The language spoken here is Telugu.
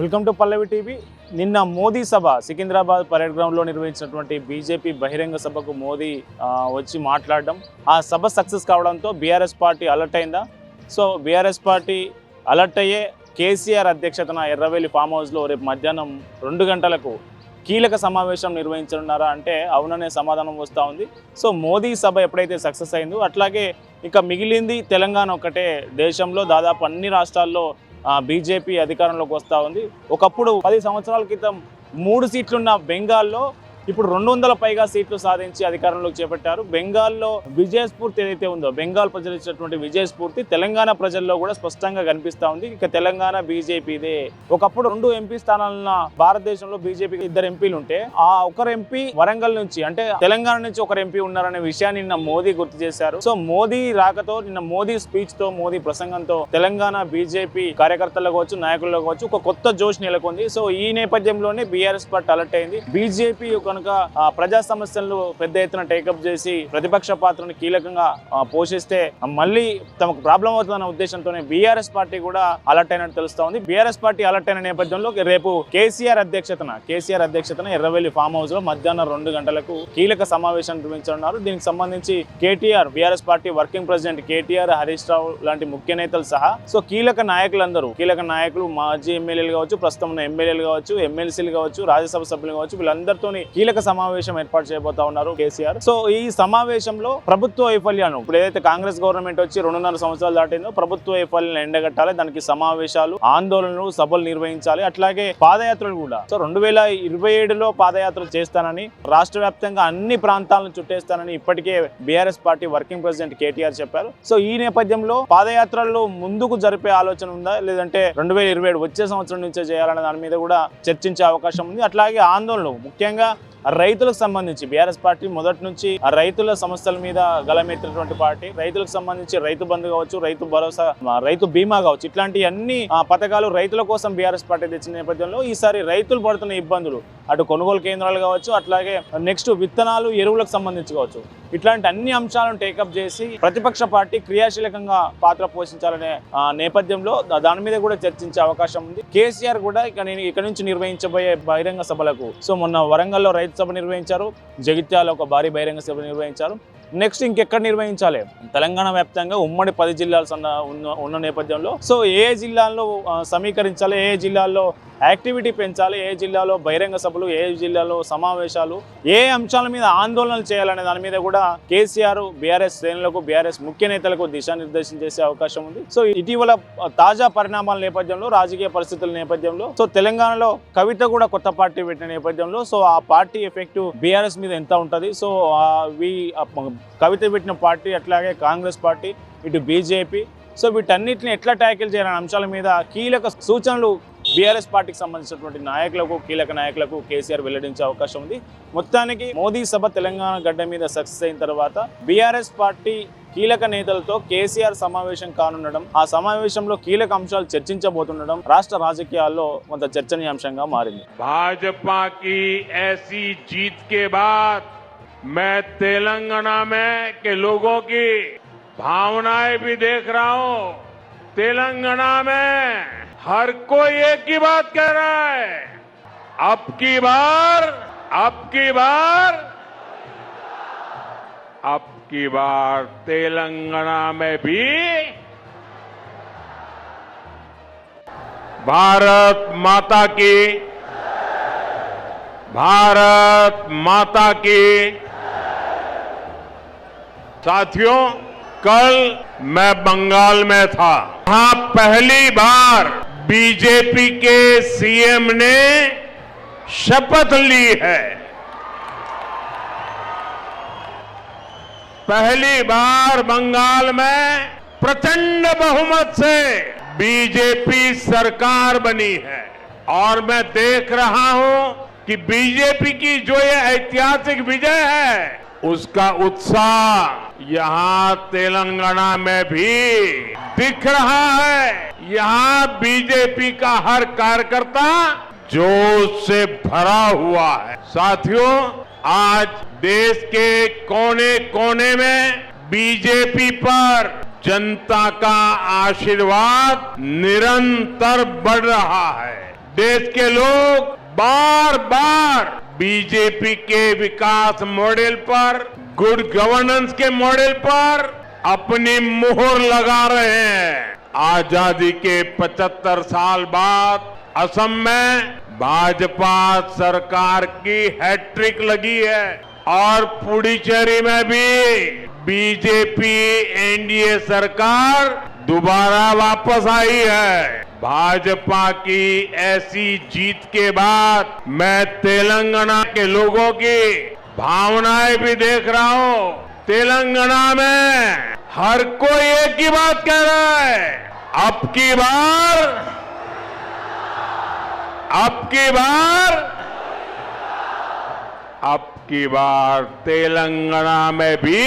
Welcome to Pallavi TV. నిన్న మోదీ సభ సికింద్రాబాద్ పరేడ్ గ్రౌండ్లో నిర్వహించినటువంటి బీజేపీ బహిరంగ సభకు మోదీ వచ్చి మాట్లాడడం, ఆ సభ సక్సెస్ కావడంతో బీఆర్ఎస్ పార్టీ అలర్ట్ అయిందా? సో బీఆర్ఎస్ పార్టీ అలర్ట్ అయ్యే కేసీఆర్ అధ్యక్షతన ఎర్రవెల్లి ఫామ్ హౌస్లో రేపు మధ్యాహ్నం 2 గంటలకు కీలక సమావేశం నిర్వహించనున్నారా అంటే అవుననే సమాధానం వస్తూ ఉంది. సో మోదీ సభ ఎప్పుడైతే సక్సెస్ అయిందో అట్లాగే ఇక మిగిలింది తెలంగాణ ఒకటే. దేశంలో దాదాపు అన్ని రాష్ట్రాల్లో బీజేపీ అధికారంలోకి వస్తూ ఉంది. ఒకప్పుడు 10 సంవత్సరాల క్రితం 3 సీట్లున్న బెంగాల్లో ఇప్పుడు 200 పైగా సీట్లు సాధించి అధికారంలోకి చేపట్టారు. బెంగాల్లో విజయస్ఫూర్తి ఏదైతే ఉందో, బెంగాల్ ప్రజలు ఇచ్చినటువంటి విజయస్ఫూర్తి తెలంగాణ ప్రజల్లో కూడా స్పష్టంగా కనిపిస్తూ ఉంది. ఇక తెలంగాణ బీజేపీదే. ఒకప్పుడు 2 ఎంపీ స్థానాలున్న భారతదేశంలో బీజేపీకి 2 ఎంపీలు ఉంటే ఆ ఒకరు ఎంపీ వరంగల్ నుంచి, అంటే తెలంగాణ నుంచి ఒకరు ఎంపీ ఉన్నారనే విషయాన్ని నిన్న మోదీ గుర్తు చేశారు. సో మోదీ రాకతో, నిన్న మోదీ స్పీచ్ తో, మోదీ ప్రసంగంతో తెలంగాణ బీజేపీ కార్యకర్తలు కావచ్చు, నాయకులు కావచ్చు, ఒక కొత్త జోష్ నెలకొంది. సో ఈ నేపథ్యంలోనే బీఆర్ఎస్ పార్టీ అలర్ట్ అయింది. బీజేపీ కనుక ప్రజా సమస్యలను పెద్ద ఎత్తున టేకప్ చేసి ప్రతిపక్ష పాత్రను కీలకంగా పోషిస్తే మళ్ళీ తమకు ప్రాబ్లం అవుతుందన్న ఉద్దేశంతోనే బీఆర్ఎస్ పార్టీ కూడా అలర్ట్ అయినట్టు తెలుస్తా ఉంది. బీఆర్ఎస్ పార్టీ అలర్ట్ అయిన నేపథ్యంలో రేపు కేసీఆర్ అధ్యక్షతన ఎర్రవెల్లి ఫామ్ హౌస్ లో మధ్యాహ్నం 2 గంటలకు కీలక సమావేశం నిర్వహించనున్నారు. దీనికి సంబంధించి KTR, BRS party working president KTR, Harish Rao లాంటి ముఖ్య నేతలు సహా సో కీలక నాయకులు, మాజీ ఎమ్మెల్యేలు కావచ్చు, ప్రస్తుతం ఉన్న ఎమ్మెల్యేలు కావచ్చు, ఎమ్మెల్సీలు కావచ్చు, రాజ్యసభ సభ్యులు కావచ్చు, వీళ్ళందరితో కీలక సమావేశం ఏర్పాటు చేయబోతా ఉన్నారు కేసీఆర్. సో ఈ సమావేశంలో ప్రభుత్వ వైఫల్యాన్ని, ఇప్పుడు ఏదైతే కాంగ్రెస్ గవర్నమెంట్ వచ్చి 2.5 సంవత్సరాలు దాటిందో, ప్రభుత్వ వైఫల్యాన్ని ఎండగట్టాలి. దానికి సమావేశాలు, ఆందోళనలు, సభలు నిర్వహించాలి. అట్లాగే పాదయాత్రలు కూడా. సో 2027లో పాదయాత్రలు చేస్తానని, రాష్ట్ర వ్యాప్తంగా అన్ని ప్రాంతాలను చుట్టేస్తానని ఇప్పటికే BRS party working president KTR చెప్పారు. సో ఈ నేపథ్యంలో పాదయాత్రల్లో ముందుకు జరిపే ఆలోచన ఉందా, లేదంటే 2027 వచ్చే సంవత్సరం నుంచే చేయాలనే దాని మీద కూడా చర్చించే అవకాశం ఉంది. అట్లాగే ఆందోళనలు, ముఖ్యంగా రైతులకు సంబంధించి బీఆర్ఎస్ పార్టీ మొదటి నుంచి రైతుల సమస్యల మీద గలమెత్తినటువంటి పార్టీ. రైతులకు సంబంధించి రైతు బంధు కావచ్చు, రైతు భరోసా, రైతు బీమా కావచ్చు, ఇట్లాంటి అన్ని పథకాలు రైతుల కోసం బీఆర్ఎస్ పార్టీ తెచ్చిన నేపథ్యంలో ఈసారి రైతులు పడుతున్న ఇబ్బందులు, అటు కొనుగోలు కేంద్రాలు కావచ్చు, అట్లాగే నెక్స్ట్ విత్తనాలు, ఎరువులకు సంబంధించి కావచ్చు, ఇట్లాంటి అన్ని అంశాలను టేకప్ చేసి ప్రతిపక్ష పార్టీ క్రియాశీలకంగా పాత్ర పోషించాలనే నేపథ్యంలో దాని మీద కూడా చర్చించే అవకాశం ఉంది. కేసీఆర్ కూడా ఇక్కడ నుంచి నిర్వహించబోయే బహిరంగ సభలకు, సో మొన్న వరంగల్లో రైతు సభ నిర్వహించారు, జగిత్యాల ఒక భారీ బహిరంగ సభ నిర్వహించారు. నెక్స్ట్ ఇంకెక్కడ నిర్వహించాలి? తెలంగాణ వ్యాప్తంగా ఉమ్మడి 10 జిల్లాలు ఉన్న నేపథ్యంలో సో ఏ జిల్లాల్లో సమీకరించాలి, ఏ జిల్లాల్లో యాక్టివిటీ పెంచాలి, ఏ జిల్లాలో బహిరంగ సభలు, ఏ జిల్లాలో సమావేశాలు, ఏ అంశాల మీద ఆందోళనలు చేయాలనే దాని మీద కూడా కేసీఆర్ బీఆర్ఎస్ శ్రేణులకు, బీఆర్ఎస్ ముఖ్య నేతలకు దిశానిర్దేశం చేసే అవకాశం ఉంది. సో ఇటీవల తాజా పరిణామాల నేపథ్యంలో, రాజకీయ పరిస్థితుల నేపథ్యంలో, సో తెలంగాణలో కవిత కూడా కొత్త పార్టీ పెట్టిన నేపథ్యంలో సో ఆ పార్టీ ఎఫెక్ట్ బీఆర్ఎస్ మీద ఎంత ఉంటుంది? సో కవిత పెట్టిన పార్టీ, అట్లాగే కాంగ్రెస్ పార్టీ, ఇటు బీజేపీ, సో వీటన్నిటిని ఎట్లా ట్యాకిల్ చేయాలనే అంశాల మీద కీలక సూచనలు బీఆర్ఎస్ పార్టీకి సంబంధించినటువంటి నాయకులకు, కీలక నాయకులకు కేసీఆర్ వెల్లడించే అవకాశం ఉంది. మొత్తానికి మోదీ సభ తెలంగాణ గడ్డ మీద సక్సెస్ అయిన తర్వాత బీఆర్ఎస్ పార్టీ కీలక నేతలతో కేసీఆర్ సమావేశం కానుండడం, ఆ సమావేశంలో కీలక అంశాలు చర్చించబోతుండడం రాష్ట్ర రాజకీయాల్లో కొంత చర్చనీయాంశంగా మారింది. భాజపాకి ऐसी जीत के बाद मैं तेलंगाना में के लोगों की भावनाएं भी देख रहा हूं. तेलंगाना में हर कोई एक ही बात कह रहा है, अब की बार तेलंगाना में भी भारत माता की। साथियों, कल मैं बंगाल में था. वहां पहली बार बीजेपी के सीएम ने शपथ ली है. पहली बार बंगाल में प्रचंड बहुमत से बीजेपी सरकार बनी है और मैं देख रहा हूं कि बीजेपी की जो ये ऐतिहासिक विजय है उसका उत्साह यहां तेलंगाना में भी दिख रहा है. यहां बीजेपी का हर कार्यकर्ता जोश से भरा हुआ है. साथियों, आज देश के कोने कोने में बीजेपी पर जनता का आशीर्वाद निरंतर बढ़ रहा है. देश के लोग बार बार बीजेपी के विकास मॉडल पर, गुड गवर्नेंस के मॉडल पर अपनी मुहर लगा रहे हैं। आजादी के 75 साल बाद असम में भाजपा सरकार की हैट्रिक लगी है और पुडुचेरी में भी बीजेपी एनडीए सरकार दोबारा वापस आई है। भाजपा की ऐसी जीत के बाद मैं तेलंगाना के लोगों की भावनाएं भी देख रहा हूं। तेलंगाना में हर कोई एक ही बात कह रहा है, अब की बार तेलंगाना में भी